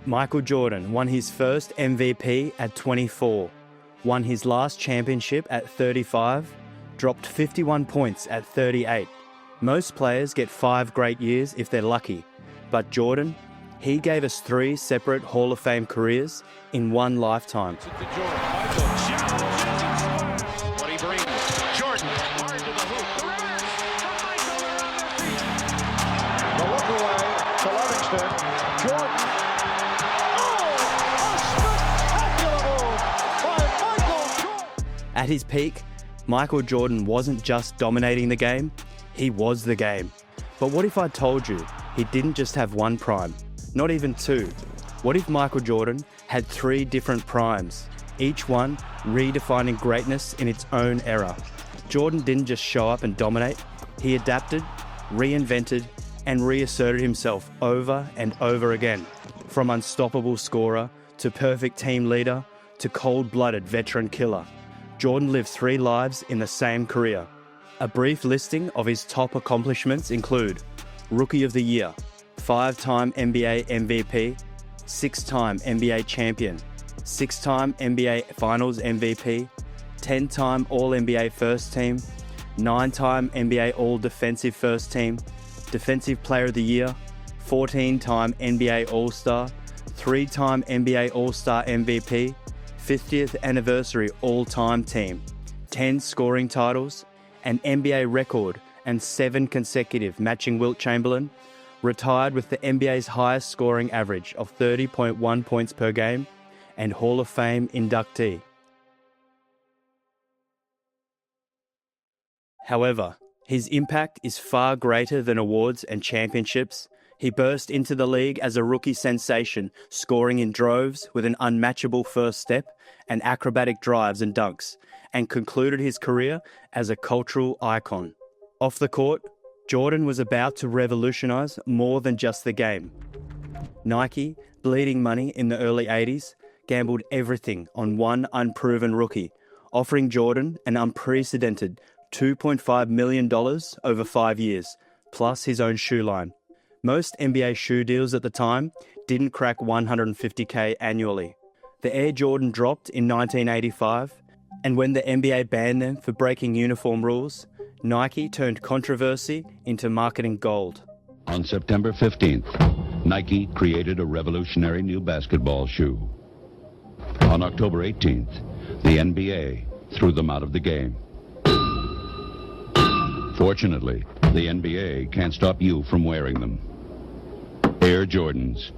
Michael Jordan won his first MVP at 24, won his last championship at 35, dropped 51 points at 38. Most players get 5 great years if they're lucky, but Jordan, he gave us 3 separate Hall of Fame careers in one lifetime. What he brings, Jordan, hard to the hoop. The look away to Livingston. Jordan. At his peak, Michael Jordan wasn't just dominating the game, he was the game. But what if I told you he didn't just have one prime, not even 2? What if Michael Jordan had 3 different primes, each one redefining greatness in its own era? Jordan didn't just show up and dominate, he adapted, reinvented, and reasserted himself over and over again. From unstoppable scorer, to perfect team leader, to cold-blooded veteran killer. Jordan lived 3 lives in the same career. A brief listing of his top accomplishments include Rookie of the Year, 5-time NBA MVP, 6-time NBA champion, 6-time NBA Finals MVP, 10-time All-NBA First Team, 9-time NBA All-Defensive First Team, Defensive Player of the Year, 14-time NBA All-Star, 3-time NBA All-Star MVP, 50th Anniversary All-Time Team, 10 scoring titles, an NBA record and 7 consecutive matching Wilt Chamberlain, retired with the NBA's highest scoring average of 30.1 points per game, and Hall of Fame inductee. However, his impact is far greater than awards and championships. He burst into the league as a rookie sensation, scoring in droves with an unmatchable first step and acrobatic drives and dunks, and concluded his career as a cultural icon. Off the court, Jordan was about to revolutionize more than just the game. Nike, bleeding money in the early 80s, gambled everything on one unproven rookie, offering Jordan an unprecedented $2.5 million over 5 years, plus his own shoe line. Most NBA shoe deals at the time didn't crack $150K annually. The Air Jordan dropped in 1985, and when the NBA banned them for breaking uniform rules, Nike turned controversy into marketing gold. On September 15th, Nike created a revolutionary new basketball shoe. On October 18th, the NBA threw them out of the game. Fortunately, the NBA can't stop you from wearing them. Air Jordans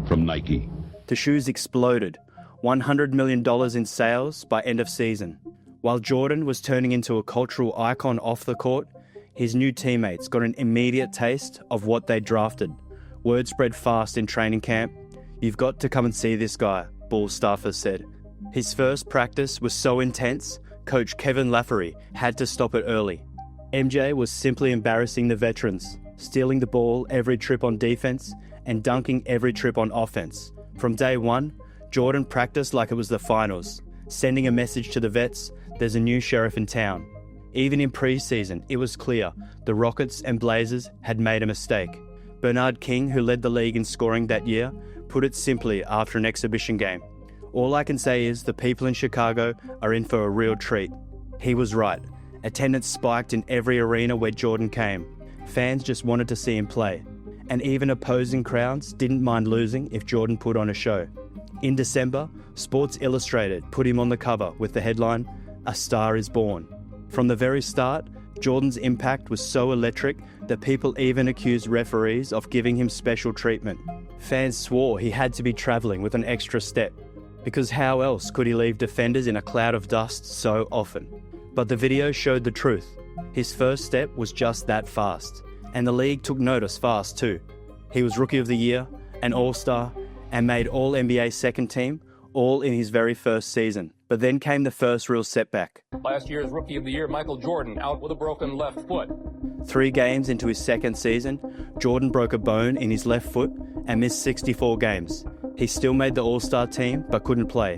from Nike. The shoes exploded, $100 million in sales by end of season. While Jordan was turning into a cultural icon off the court, his new teammates got an immediate taste of what they drafted. Word spread fast in training camp. "You've got to come and see this guy," Bulls staffers said. His first practice was so intense, coach Kevin Lafferty had to stop it early. MJ was simply embarrassing the veterans, stealing the ball every trip on defense and dunking every trip on offense. From day one, Jordan practiced like it was the finals, sending a message to the vets, there's a new sheriff in town. Even in preseason, it was clear the Rockets and Blazers had made a mistake. Bernard King, who led the league in scoring that year, put it simply after an exhibition game. "All I can say is the people in Chicago are in for a real treat." He was right. Attendance spiked in every arena where Jordan came. Fans just wanted to see him play. And even opposing crowds didn't mind losing if Jordan put on a show. In December, Sports Illustrated put him on the cover with the headline, "A Star is Born." From the very start, Jordan's impact was so electric that people even accused referees of giving him special treatment. Fans swore he had to be travelling with an extra step, because how else could he leave defenders in a cloud of dust so often? But the video showed the truth. His first step was just that fast, and the league took notice fast too. He was Rookie of the Year, an All-Star, and made All-NBA second team, all in his very first season. But then came the first real setback. Last year's Rookie of the Year, Michael Jordan, out with a broken left foot. 3 games into his second season, Jordan broke a bone in his left foot and missed 64 games. He still made the All-Star team, but couldn't play.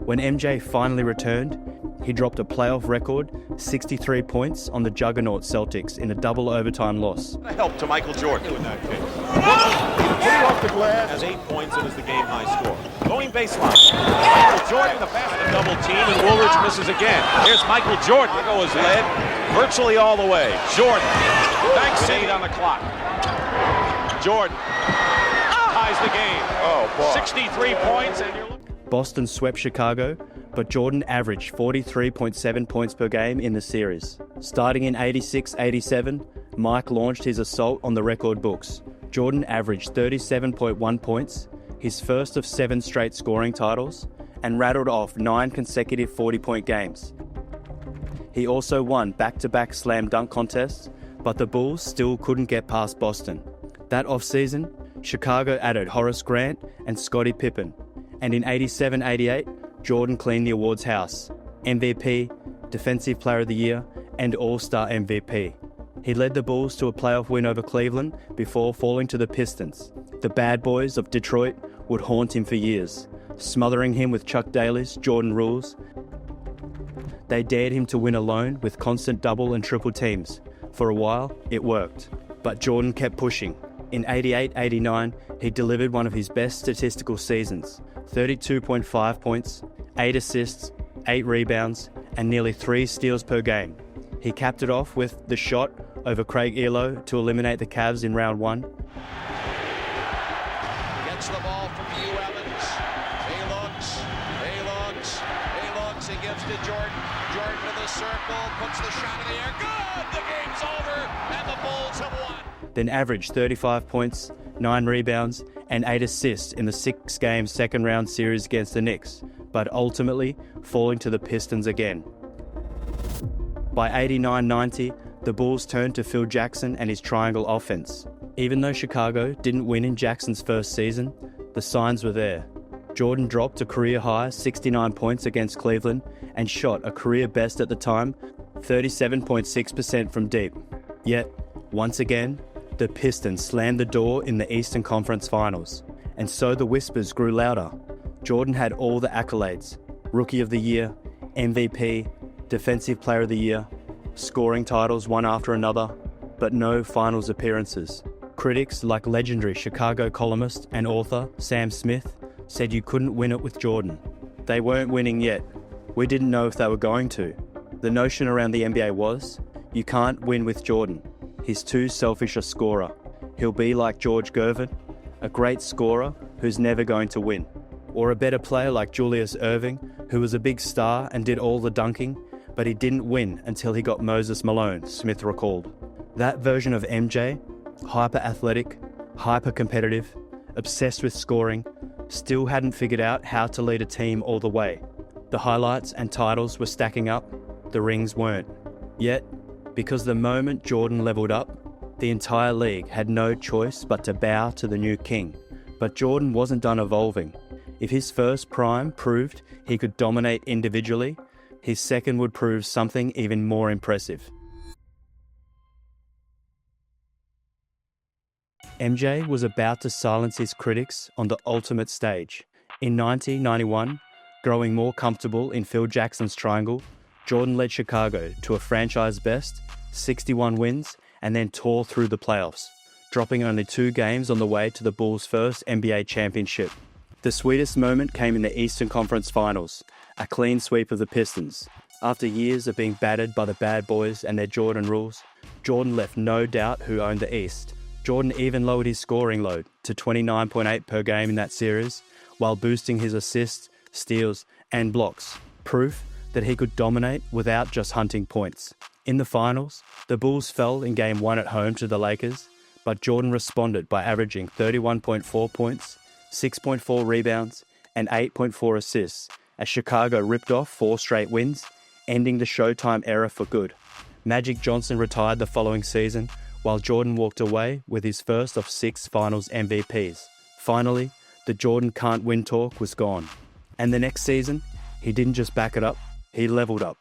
When MJ finally returned, he dropped a playoff record, 63 points on the juggernaut Celtics in a double overtime loss. A help to Michael Jordan in that case. Getting off the glass. Has 8 points and is the game-high score. Going baseline. Michael Jordan, the pass, a double team, and Woolridge misses again. Here's Michael Jordan. Chicago is led virtually all the way. Jordan, thanks 8 on the clock. Jordan ties the game. Oh, boy. 63 points, and you're looking. Boston swept Chicago, but Jordan averaged 43.7 points per game in the series. Starting in 86-87, Mike launched his assault on the record books. Jordan averaged 37.1 points, his first of 7 straight scoring titles, and rattled off 9 consecutive 40-point games. He also won back-to-back slam dunk contests, but the Bulls still couldn't get past Boston. That offseason, Chicago added Horace Grant and Scottie Pippen, and in 87-88, Jordan cleaned the awards house: MVP, Defensive Player of the Year, and All-Star MVP. He led the Bulls to a playoff win over Cleveland before falling to the Pistons. The bad boys of Detroit would haunt him for years, smothering him with Chuck Daly's Jordan rules. They dared him to win alone with constant double and triple teams. For a while, it worked, but Jordan kept pushing. In 88-89, he delivered one of his best statistical seasons: 32.5 points, 8 assists, 8 rebounds, and nearly 3 steals per game. He capped it off with the shot over Craig Elo to eliminate the Cavs in round 1. Gets the ball from Hugh Evans. He looks, he gives to Jordan. Jordan to the circle, puts the shot in the air. Good! The game's over, and the Bulls have won. Then averaged 35 points, 9 rebounds, and 8 assists in the 6-game second-round series against the Knicks, but ultimately falling to the Pistons again. By 89-90, the Bulls turned to Phil Jackson and his triangle offense. Even though Chicago didn't win in Jackson's first season, the signs were there. Jordan dropped a career-high 69 points against Cleveland and shot a career best at the time, 37.6% from deep. Yet, once again, the Pistons slammed the door in the Eastern Conference Finals, and so the whispers grew louder. Jordan had all the accolades: Rookie of the Year, MVP, Defensive Player of the Year, scoring titles one after another, but no finals appearances. Critics like legendary Chicago columnist and author Sam Smith said you couldn't win it with Jordan. They weren't winning yet. We didn't know if they were going to. The notion around the NBA was, you can't win with Jordan. He's too selfish a scorer. He'll be like George Gervin, a great scorer who's never going to win. Or a better player like Julius Erving, who was a big star and did all the dunking, but he didn't win until he got Moses Malone, Smith recalled. That version of MJ, hyper-athletic, hyper-competitive, obsessed with scoring, still hadn't figured out how to lead a team all the way. The highlights and titles were stacking up, the rings weren't. Yet, because the moment Jordan leveled up, the entire league had no choice but to bow to the new king. But Jordan wasn't done evolving. If his first prime proved he could dominate individually, his second would prove something even more impressive. MJ was about to silence his critics on the ultimate stage. In 1991, growing more comfortable in Phil Jackson's triangle, Jordan led Chicago to a franchise best, 61 wins, and then tore through the playoffs, dropping only 2 games on the way to the Bulls' first NBA championship. The sweetest moment came in the Eastern Conference Finals, a clean sweep of the Pistons. After years of being battered by the bad boys and their Jordan rules, Jordan left no doubt who owned the East. Jordan even lowered his scoring load to 29.8 per game in that series, while boosting his assists, steals, and blocks, proof that he could dominate without just hunting points. In the finals, the Bulls fell in Game 1 at home to the Lakers, but Jordan responded by averaging 31.4 points, 6.4 rebounds, and 8.4 assists, as Chicago ripped off 4 straight wins, ending the Showtime era for good. Magic Johnson retired the following season, while Jordan walked away with his first of 6 Finals MVPs. Finally, the Jordan can't win talk was gone. And the next season, he didn't just back it up, he leveled up.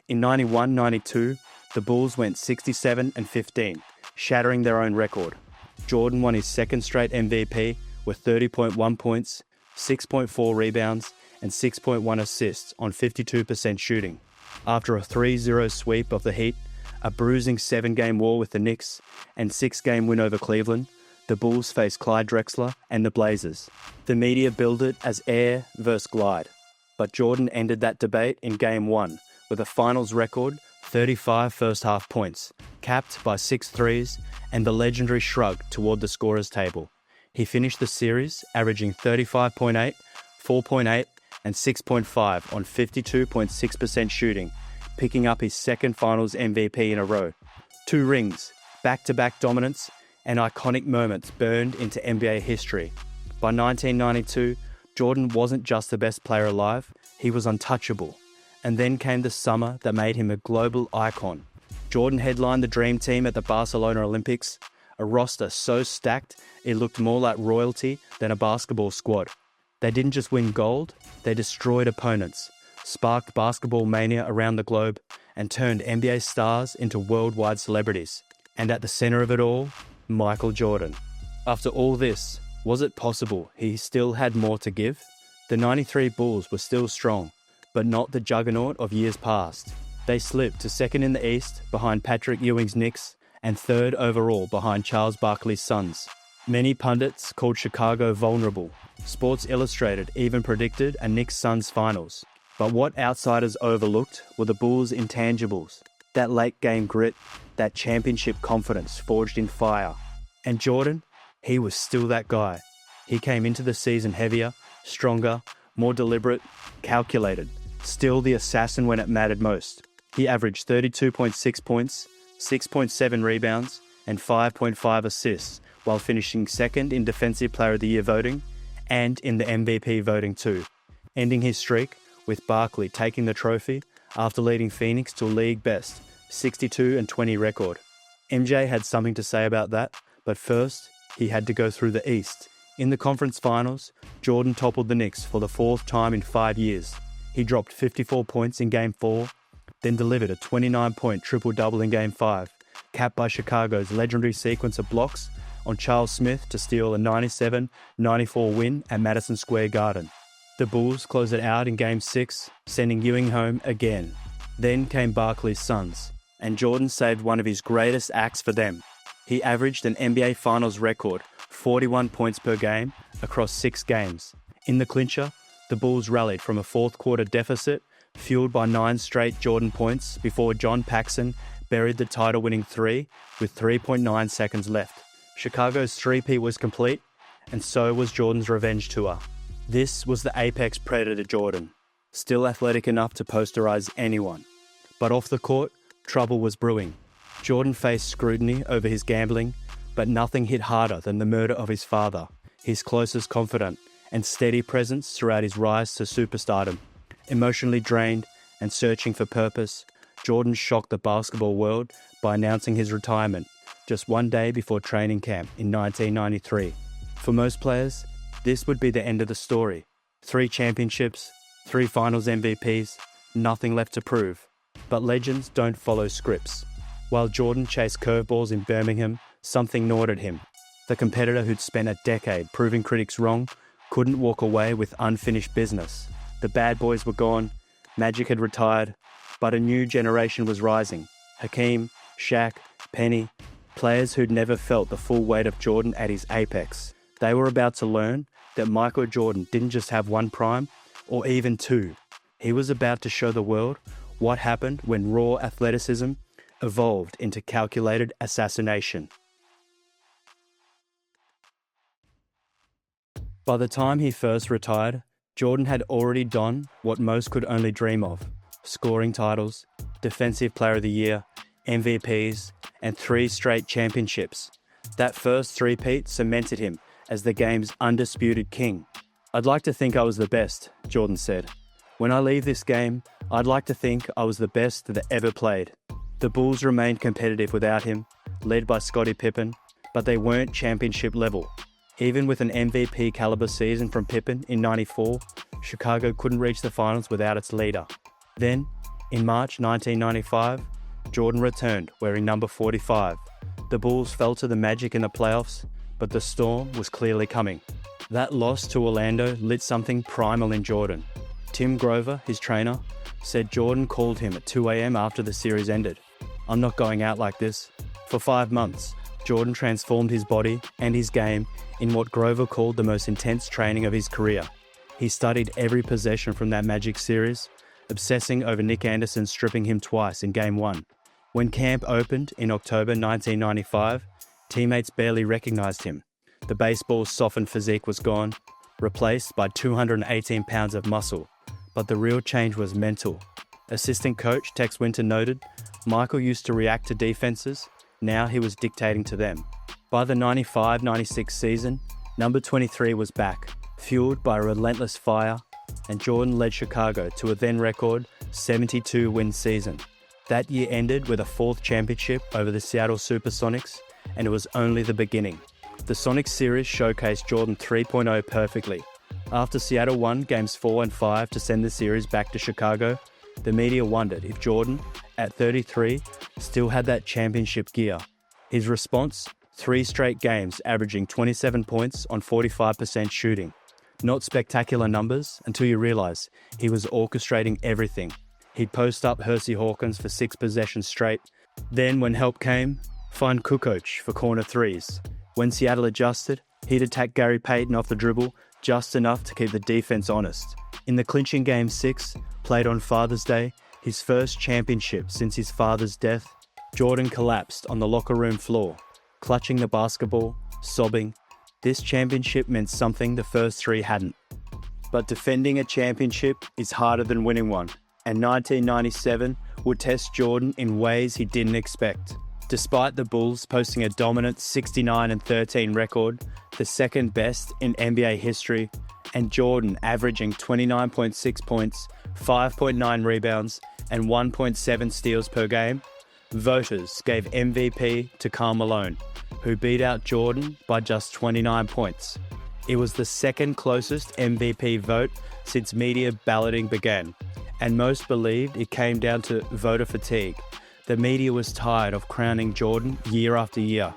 In 91-92, the Bulls went 67-15, shattering their own record. Jordan won his second straight MVP with 30.1 points, 6.4 rebounds, and 6.1 assists on 52% shooting. After a 3-0 sweep of the Heat, a bruising 7-game war with the Knicks, and 6-game win over Cleveland, the Bulls faced Clyde Drexler and the Blazers. The media billed it as air versus glide, but Jordan ended that debate in Game 1 with a finals record 35 first-half points, capped by 6 threes and the legendary shrug toward the scorer's table. He finished the series averaging 35.8, 4.8 and 6.5 on 52.6% shooting, picking up his second finals MVP in a row. 2 rings, back-to-back dominance, and iconic moments burned into NBA history. By 1992, Jordan wasn't just the best player alive, he was untouchable. And then came the summer that made him a global icon. Jordan headlined the Dream Team at the Barcelona Olympics, a roster so stacked it looked more like royalty than a basketball squad. They didn't just win gold, they destroyed opponents, sparked basketball mania around the globe, and turned NBA stars into worldwide celebrities. And at the center of it all, Michael Jordan. After all this, was it possible he still had more to give? The 93 Bulls were still strong, but not the juggernaut of years past. They slipped to second in the East behind Patrick Ewing's Knicks and third overall behind Charles Barkley's Suns. Many pundits called Chicago vulnerable. Sports Illustrated even predicted a Knicks-Suns finals. But what outsiders overlooked were the Bulls' intangibles, that late-game grit, that championship confidence forged in fire. And Jordan, he was still that guy. He came into the season heavier, stronger, more deliberate, calculated, still the assassin when it mattered most. He averaged 32.6 points, 6.7 rebounds, and 5.5 assists, while finishing second in Defensive Player of the Year voting and in the MVP voting too, ending his streak with Barkley taking the trophy after leading Phoenix to a league-best 62-20 record. MJ had something to say about that, but first, he had to go through the East. In the conference finals, Jordan toppled the Knicks for the 4th time in 5 years. He dropped 54 points in Game 4, then delivered a 29-point triple-double in Game 5, capped by Chicago's legendary sequence of blocks on Charles Smith to steal a 97-94 win at Madison Square Garden. The Bulls closed it out in Game 6, sending Ewing home again. Then came Barkley's Suns, and Jordan saved one of his greatest acts for them. He averaged an NBA Finals record 41 points per game across 6 games. In the clincher, the Bulls rallied from a fourth-quarter deficit, fueled by 9 straight Jordan points before John Paxson buried the title-winning 3 with 3.9 seconds left. Chicago's three-peat was complete, and so was Jordan's revenge tour. This was the apex predator Jordan, still athletic enough to posterize anyone. But off the court, trouble was brewing. Jordan faced scrutiny over his gambling, but nothing hit harder than the murder of his father, his closest confidant, and steady presence throughout his rise to superstardom. Emotionally drained and searching for purpose, Jordan shocked the basketball world by announcing his retirement just one day before training camp in 1993. For most players, this would be the end of the story. 3 championships, 3 finals MVPs, nothing left to prove. But legends don't follow scripts. While Jordan chased curveballs in Birmingham, something gnawed at him. The competitor who'd spent a decade proving critics wrong couldn't walk away with unfinished business. The bad boys were gone, Magic had retired, but a new generation was rising. Hakeem, Shaq, Penny, players who'd never felt the full weight of Jordan at his apex. They were about to learn that Michael Jordan didn't just have one prime, or even 2. He was about to show the world what happened when raw athleticism evolved into calculated assassination. By the time he first retired, Jordan had already done what most could only dream of: scoring titles, Defensive Player of the Year, MVPs, and 3 straight championships. That first three-peat cemented him as the game's undisputed king. "I'd like to think I was the best," Jordan said. "When I leave this game, I'd like to think I was the best that ever played." The Bulls remained competitive without him, led by Scottie Pippen, but they weren't championship level. Even with an MVP caliber season from Pippen in '94, Chicago couldn't reach the finals without its leader. Then, in March 1995, Jordan returned wearing number 45. The Bulls fell to the Magic in the playoffs, but the storm was clearly coming. That loss to Orlando lit something primal in Jordan. Tim Grover, his trainer, said Jordan called him at 2 a.m. after the series ended. "I'm not going out like this." For 5 months, Jordan transformed his body and his game in what Grover called the most intense training of his career. He studied every possession from that Magic series, obsessing over Nick Anderson stripping him twice in Game 1. When camp opened in October 1995, teammates barely recognized him. The baseball's softened physique was gone, replaced by 218 pounds of muscle. But the real change was mental. Assistant coach Tex Winter noted, Michael used to react to defenses, now he was dictating to them. By the 95-96 season, number 23 was back, fueled by a relentless fire, and Jordan led Chicago to a then record 72-win season. That year ended with a fourth championship over the Seattle Supersonics, and it was only the beginning. The Sonics series showcased Jordan 3.0 perfectly. After Seattle won Games 4 and 5 to send the series back to Chicago, the media wondered if Jordan, at 33, still had that championship gear. His response? 3 straight games averaging 27 points on 45% shooting. Not spectacular numbers until you realize he was orchestrating everything. He'd post up Hersey Hawkins for 6 possessions straight. Then, when help came, find Kukoc for corner threes. When Seattle adjusted, he'd attack Gary Payton off the dribble just enough to keep the defense honest. In the clinching Game 6, played on Father's Day, his first championship since his father's death, Jordan collapsed on the locker room floor, clutching the basketball, sobbing. This championship meant something the first 3 hadn't. But defending a championship is harder than winning one, and 1997 would test Jordan in ways he didn't expect. Despite the Bulls posting a dominant 69-13 record, the second best in NBA history, and Jordan averaging 29.6 points, 5.9 rebounds, and 1.7 steals per game, voters gave MVP to Karl Malone, who beat out Jordan by just 29 points. It was the second closest MVP vote since media balloting began, and most believed it came down to voter fatigue. The media was tired of crowning Jordan year after year.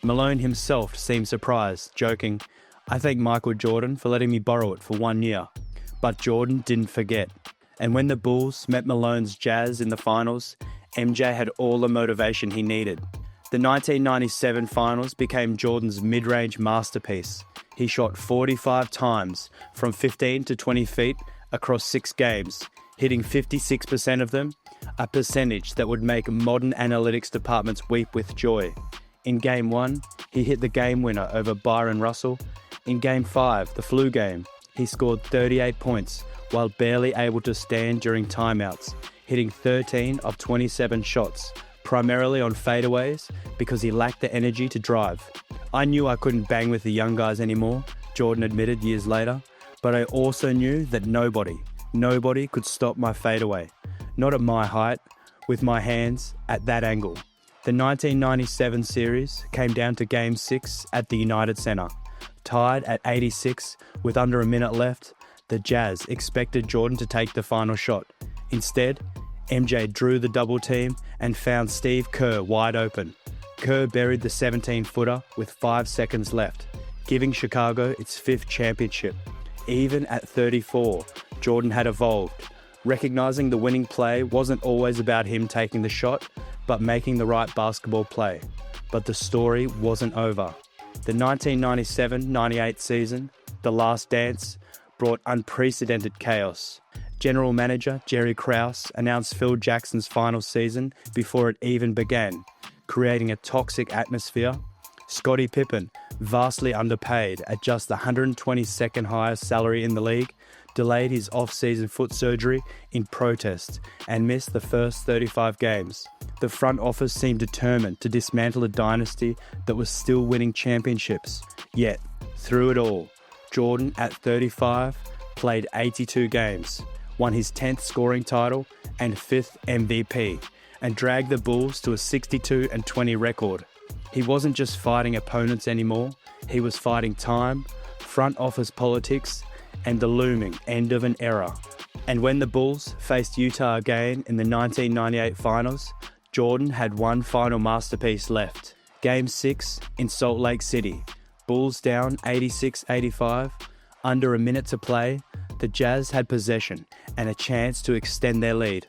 Malone himself seemed surprised, joking, "I thank Michael Jordan for letting me borrow it for 1 year." But Jordan didn't forget. And when the Bulls met Malone's Jazz in the finals, MJ had all the motivation he needed. The 1997 finals became Jordan's mid-range masterpiece. He shot 45 times from 15 to 20 feet across 6 games, hitting 56% of them, a percentage that would make modern analytics departments weep with joy. In Game 1, he hit the game winner over Byron Russell. In Game 5, the flu game, he scored 38 points while barely able to stand during timeouts, hitting 13 of 27 shots, primarily on fadeaways because he lacked the energy to drive. "I knew I couldn't bang with the young guys anymore," Jordan admitted years later, "but I also knew that nobody could stop my fadeaway. Not at my height, with my hands at that angle." The 1997 series came down to Game 6 at the United Center. Tied at 86 with under a minute left, the Jazz expected Jordan to take the final shot. Instead, MJ drew the double team and found Steve Kerr wide open. Kerr buried the 17-footer with 5 seconds left, giving Chicago its 5th championship. Even at 34, Jordan had evolved, recognizing the winning play wasn't always about him taking the shot, but making the right basketball play. But the story wasn't over. The 1997-98 season, the last dance, brought unprecedented chaos. General manager Jerry Krause announced Phil Jackson's final season before it even began, creating a toxic atmosphere. Scottie Pippen, vastly underpaid at just the 122nd highest salary in the league, delayed his off-season foot surgery in protest and missed the first 35 games. The front office seemed determined to dismantle a dynasty that was still winning championships. Yet, through it all, Jordan, at 35, played 82 games, won his 10th scoring title and 5th MVP, and dragged the Bulls to a 62-20 record. He wasn't just fighting opponents anymore, he was fighting time, front office politics, and the looming end of an era. And when the Bulls faced Utah again in the 1998 finals, Jordan had one final masterpiece left. Game 6 in Salt Lake City. Bulls down 86-85. Under a minute to play, the Jazz had possession and a chance to extend their lead.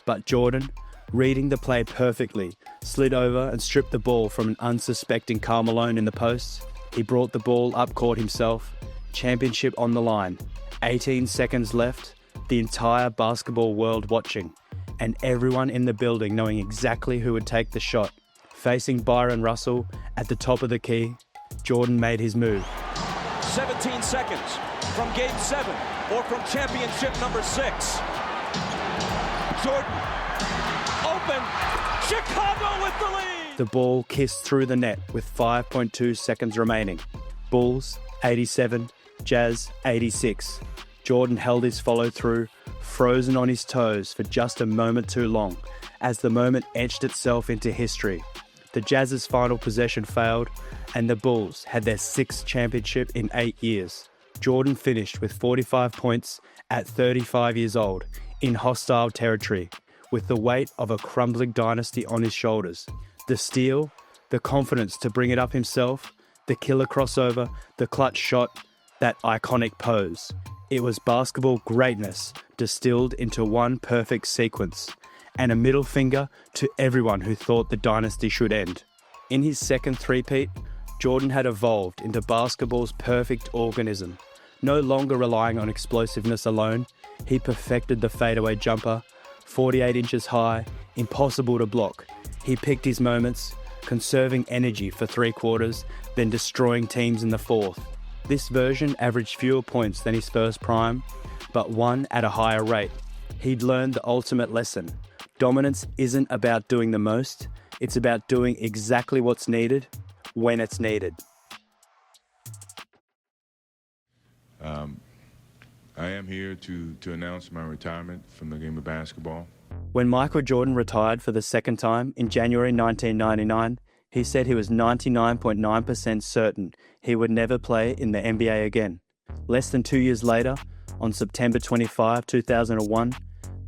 But Jordan, reading the play perfectly, slid over and stripped the ball from an unsuspecting Karl Malone in the post. He brought the ball up court himself. Championship on the line. 18 seconds left. The entire basketball world watching, and everyone in the building knowing exactly who would take the shot. Facing Byron Russell at the top of the key, Jordan made his move. 17 seconds from Game 7 or from championship number 6. Jordan, open, Chicago with the lead! The ball kissed through the net with 5.2 seconds remaining. Bulls, 87, Jazz, 86. Jordan held his follow-through, frozen on his toes for just a moment too long, as the moment etched itself into history. The Jazz's final possession failed, and the Bulls had their 6th championship in 8 years. Jordan finished with 45 points at 35 years old, in hostile territory, with the weight of a crumbling dynasty on his shoulders. The steal, the confidence to bring it up himself, the killer crossover, the clutch shot, that iconic pose. It was basketball greatness distilled into one perfect sequence, and a middle finger to everyone who thought the dynasty should end. In his second three-peat, Jordan had evolved into basketball's perfect organism. No longer relying on explosiveness alone, he perfected the fadeaway jumper, 48 inches high, impossible to block. He picked his moments, conserving energy for 3 quarters, then destroying teams in the 4th. This version averaged fewer points than his first prime, but won at a higher rate. He'd learned the ultimate lesson. Dominance isn't about doing the most, it's about doing exactly what's needed, when it's needed. I am here to announce my retirement from the game of basketball. When Michael Jordan retired for the second time in January 1999, he said he was 99.9% certain he would never play in the NBA again. Less than 2 years later, on September 25, 2001,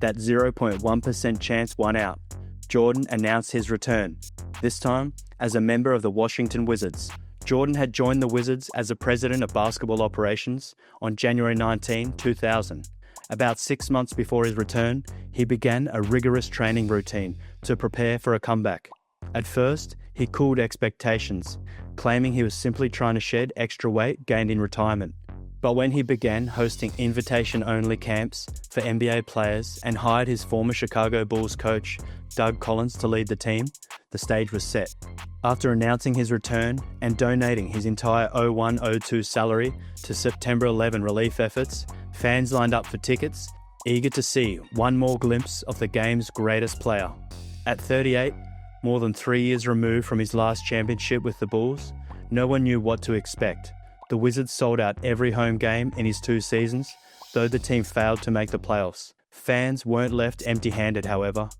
that 0.1% chance won out. Jordan announced his return, this time as a member of the Washington Wizards. Jordan had joined the Wizards as a president of basketball operations on January 19, 2000. About 6 months before his return, he began a rigorous training routine to prepare for a comeback. At first, he cooled expectations, claiming he was simply trying to shed extra weight gained in retirement. But when he began hosting invitation-only camps for NBA players and hired his former Chicago Bulls coach, Doug Collins, to lead the team, the stage was set. After announcing his return and donating his entire 01-02 salary to September 11 relief efforts, fans lined up for tickets, eager to see one more glimpse of the game's greatest player. At 38, more than 3 years removed from his last championship with the Bulls, no one knew what to expect. The Wizards sold out every home game in his 2 seasons, though the team failed to make the playoffs. Fans weren't left empty-handed, however.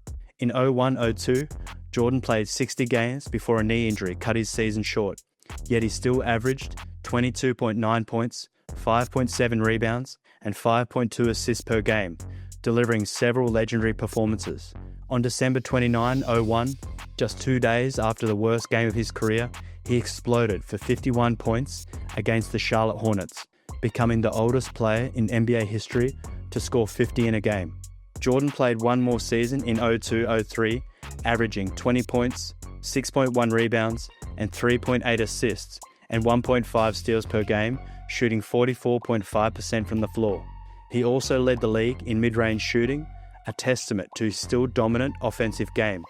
In 01-02, Jordan played 60 games before a knee injury cut his season short, yet he still averaged 22.9 points, 5.7 rebounds, and 5.2 assists per game, delivering several legendary performances. On December 29, 01, just 2 days after the worst game of his career, he exploded for 51 points against the Charlotte Hornets, becoming the oldest player in NBA history to score 50 in a game. Jordan played one more season in 02-03, averaging 20 points, 6.1 rebounds, and 3.8 assists, and 1.5 steals per game, shooting 44.5% from the floor. He also led the league in mid-range shooting, a testament to his still dominant offensive game.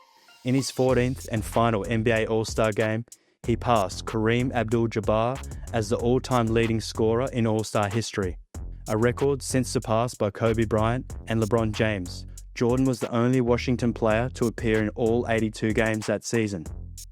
In his 14th and final NBA All-Star game, he passed Kareem Abdul-Jabbar as the all-time leading scorer in All-Star history, a record since surpassed by Kobe Bryant and LeBron James. Jordan was the only Washington player to appear in all 82 games that season.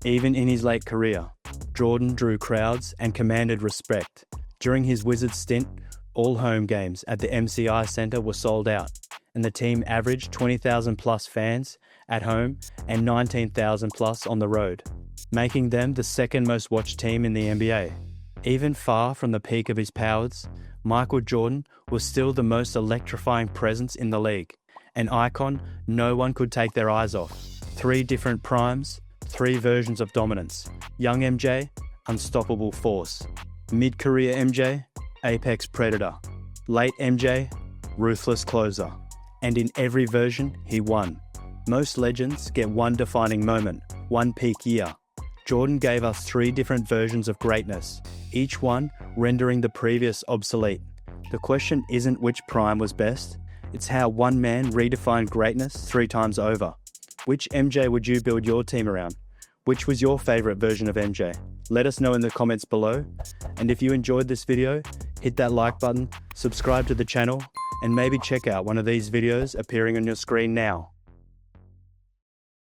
Even in his late career, Jordan drew crowds and commanded respect. During his Wizards stint, all home games at the MCI Center were sold out, and the team averaged 20,000 plus fans at home and 19,000 plus on the road, making them the second most watched team in the NBA. Even far from the peak of his powers, Michael Jordan was still the most electrifying presence in the league, an icon no one could take their eyes off. 3 different primes, 3 versions of dominance. Young MJ, unstoppable force. Mid-career MJ, apex predator. Late MJ, ruthless closer. And in every version, he won. Most legends get one defining moment, one peak year. Jordan gave us 3 different versions of greatness, each one rendering the previous obsolete. The question isn't which prime was best, it's how one man redefined greatness 3 times over. Which MJ would you build your team around? Which was your favorite version of MJ? Let us know in the comments below. And if you enjoyed this video, hit that like button, subscribe to the channel, and maybe check out one of these videos appearing on your screen now.